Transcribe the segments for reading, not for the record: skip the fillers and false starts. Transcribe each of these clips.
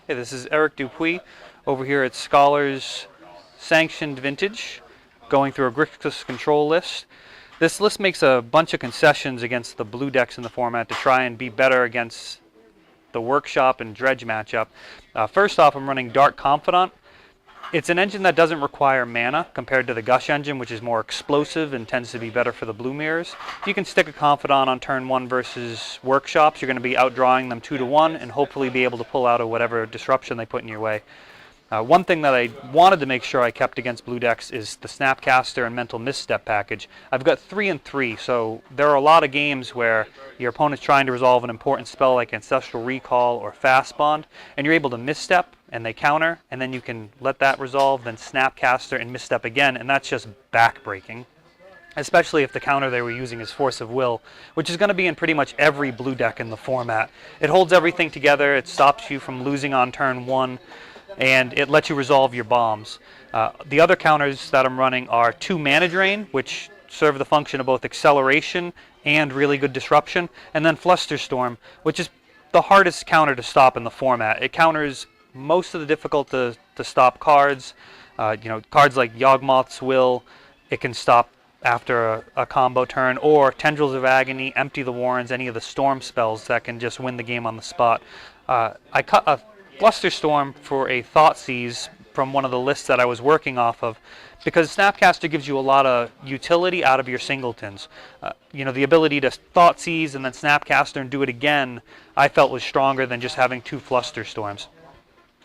Hey, this is Eric Dupuis over here at Scholar's Sanctioned Vintage, going through a Grixis Control list. This list makes a bunch of concessions against the blue decks in the format to try and be better against the Workshop and Dredge matchup. First off, I'm running Dark Confidant. It's an engine that doesn't require mana compared to the Gush engine, which is more explosive and tends to be better for the blue mirrors. If you can stick a Confidant on turn 1 versus Workshops, you're going to be outdrawing them 2-1 and hopefully be able to pull out of whatever disruption they put in your way. One thing that I wanted to make sure I kept against blue decks is the Snapcaster and Mental Misstep package. I've got 3 and 3, so there are a lot of games where your opponent's trying to resolve an important spell like Ancestral Recall or Fast Bond, and you're able to misstep and they counter, and then you can let that resolve, then Snapcaster and misstep again, and that's just backbreaking. Especially if the counter they were using is Force of Will, which is going to be in pretty much every blue deck in the format. It holds everything together, it stops you from losing on turn 1, and it lets you resolve your bombs. The other counters that I'm running are 2 Mana Drain, which serve the function of both acceleration and really good disruption, and then Flusterstorm, which is the hardest counter to stop in the format. It counters most of the difficult to stop cards. Cards like Yawgmoth's Will, it can stop after a combo turn, or Tendrils of Agony, Empty the Warrens, any of the storm spells that can just win the game on the spot. I cut a Flusterstorm for a Thoughtseize from one of the lists that I was working off of, because Snapcaster gives you a lot of utility out of your singletons. The ability to Thoughtseize and then Snapcaster and do it again, I felt was stronger than just having 2 Flusterstorms.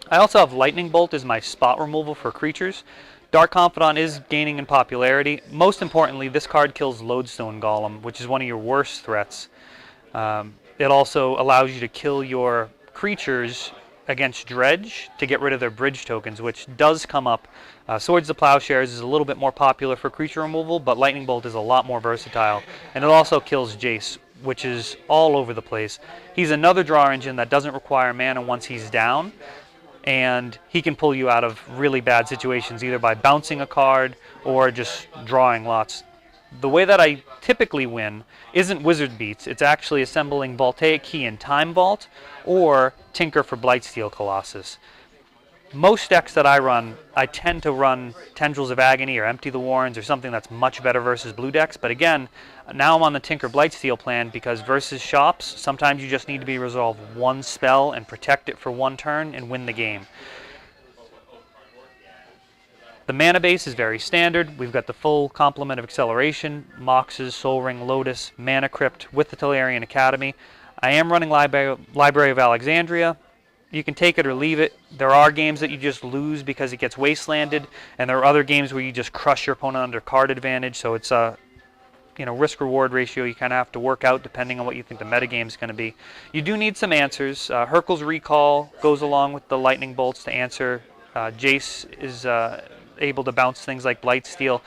I also have Lightning Bolt as my spot removal for creatures. Dark Confidant is gaining in popularity. Most importantly, this card kills Lodestone Golem, which is one of your worst threats. It also allows you to kill your creatures against Dredge to get rid of their bridge tokens, which does come up. Swords to Plowshares is a little bit more popular for creature removal, but Lightning Bolt is a lot more versatile. And it also kills Jace, which is all over the place. He's another draw engine that doesn't require mana once he's down, and he can pull you out of really bad situations either by bouncing a card or just drawing lots. The way that I typically win isn't Wizard Beats. It's actually assembling Voltaic Key and Time Vault or Tinker for Blightsteel Colossus. Most decks that I run, I tend to run Tendrils of Agony or Empty the Warrens or something that's much better versus blue decks. But again, now I'm on the Tinker Blightsteel plan because versus shops, sometimes you just need to be resolve 1 spell and protect it for 1 turn and win the game. The mana base is very standard. We've got the full complement of Acceleration, Moxes, Soul Ring, Lotus, Mana Crypt with the Tolarian Academy. I am running Library of Alexandria. You can take it or leave it. There are games that you just lose because it gets wastelanded, and there are other games where you just crush your opponent under card advantage, so it's a risk-reward ratio you kind of have to work out depending on what you think the metagame is going to be. You do need some answers. Hurkyl's Recall goes along with the Lightning Bolts to answer. Jace is able to bounce things like Blightsteel.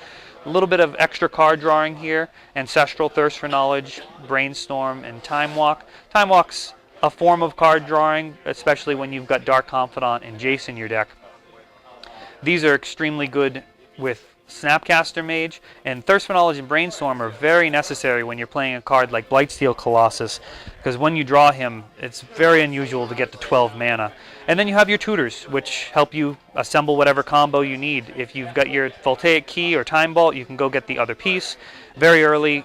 A little bit of extra card drawing here. Ancestral Thirst for Knowledge, Brainstorm, and Time Walk. Time Walk's a form of card drawing, especially when you've got Dark Confidant and Jace in your deck. These are extremely good with Snapcaster Mage, and Thirst for Knowledge and Brainstorm are very necessary when you're playing a card like Blightsteel Colossus, because when you draw him, it's very unusual to get to 12 mana. And then you have your tutors, which help you assemble whatever combo you need. If you've got your Voltaic Key or Time Vault, you can go get the other piece. Very early,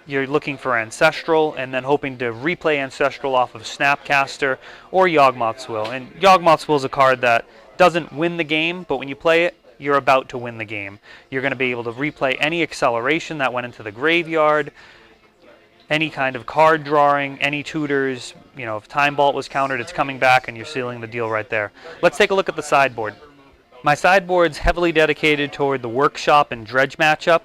you're looking for Ancestral, and then hoping to replay Ancestral off of Snapcaster or Yawgmoth's Will. And Yawgmoth's Will is a card that doesn't win the game, but when you play it, you're about to win the game. You're going to be able to replay any acceleration that went into the graveyard, any kind of card drawing, any tutors. If Time Vault was countered, it's coming back and you're sealing the deal right there. Let's take a look at the sideboard. My sideboard's heavily dedicated toward the Workshop and Dredge matchup.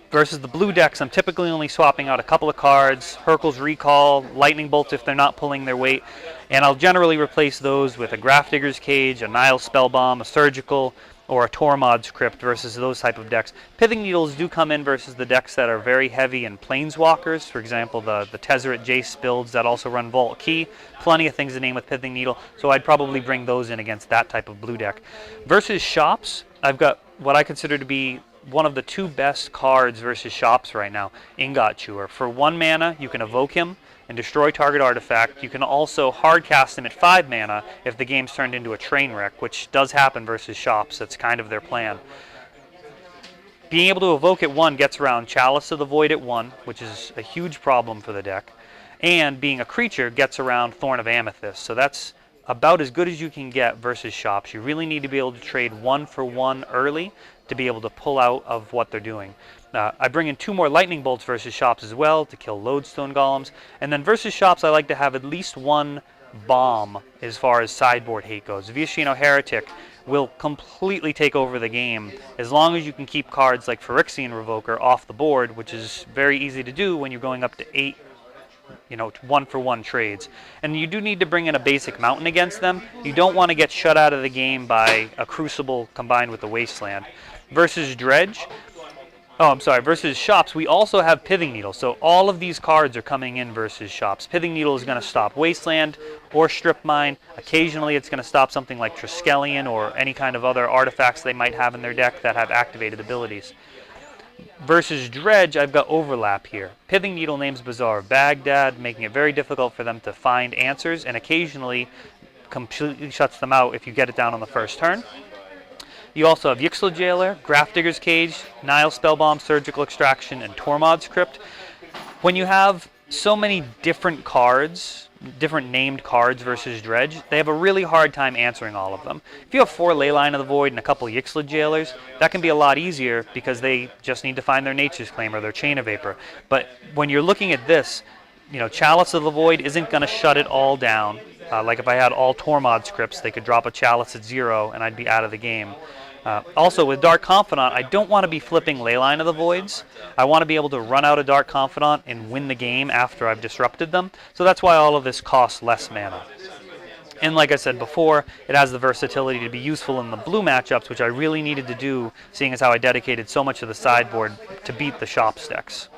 Versus the blue decks, I'm typically only swapping out a couple of cards, Hurkyl's Recall, Lightning Bolts if they're not pulling their weight, and I'll generally replace those with a Grafdigger's Cage, a Nile Spellbomb, a Surgical, or a Tormod's Crypt versus those type of decks. Pithing Needles do come in versus the decks that are very heavy in Planeswalkers. For example, the Tezzeret Jace builds that also run Vault Key. Plenty of things to name with Pithing Needle, so I'd probably bring those in against that type of blue deck. Versus shops, I've got what I consider to be one of the two best cards versus shops right now, Ingot Chewer. For 1 mana, you can evoke him and destroy target artifact. You can also hard cast him at 5 mana if the game's turned into a train wreck, which does happen versus shops. That's kind of their plan. Being able to evoke at 1 gets around Chalice of the Void at 1, which is a huge problem for the deck. And being a creature gets around Thorn of Amethyst. So that's about as good as you can get versus shops. You really need to be able to trade 1 for 1 early to be able to pull out of what they're doing. I bring in 2 more Lightning Bolts versus shops as well to kill Lodestone Golems. And then versus shops, I like to have at least 1 bomb as far as sideboard hate goes. Viashino Heretic will completely take over the game as long as you can keep cards like Phyrexian Revoker off the board, which is very easy to do when you're going up to 8 1 for 1 trades. And you do need to bring in a basic mountain against them. You don't want to get shut out of the game by a Crucible combined with a Wasteland. Versus shops, we also have Pithing Needle. So all of these cards are coming in versus shops. Pithing Needle is going to stop Wasteland or Strip Mine. Occasionally it's going to stop something like Triskelion or any kind of other artifacts they might have in their deck that have activated abilities. Versus Dredge, I've got overlap here. Pithing Needle names Bazaar of Baghdad, making it very difficult for them to find answers, and occasionally completely shuts them out if you get it down on the first turn. You also have Yixel Jailer, Grafdigger's Cage, Nile Spellbomb, Surgical Extraction, and Tormod's Crypt. When you have so many different cards, different named cards versus Dredge, they have a really hard time answering all of them. If you have 4 Leyline of the Void and a couple Yixel Jailers, that can be a lot easier because they just need to find their Nature's Claim or their Chain of Vapor. But when you're looking at this, Chalice of the Void isn't going to shut it all down. Like if I had all Tormod scripts, they could drop a Chalice at 0 and I'd be out of the game. Also, with Dark Confidant, I don't want to be flipping Leyline of the Voids. I want to be able to run out a Dark Confidant and win the game after I've disrupted them. So that's why all of this costs less mana. And like I said before, it has the versatility to be useful in the blue matchups, which I really needed to do, seeing as how I dedicated so much of the sideboard to beat the shops decks.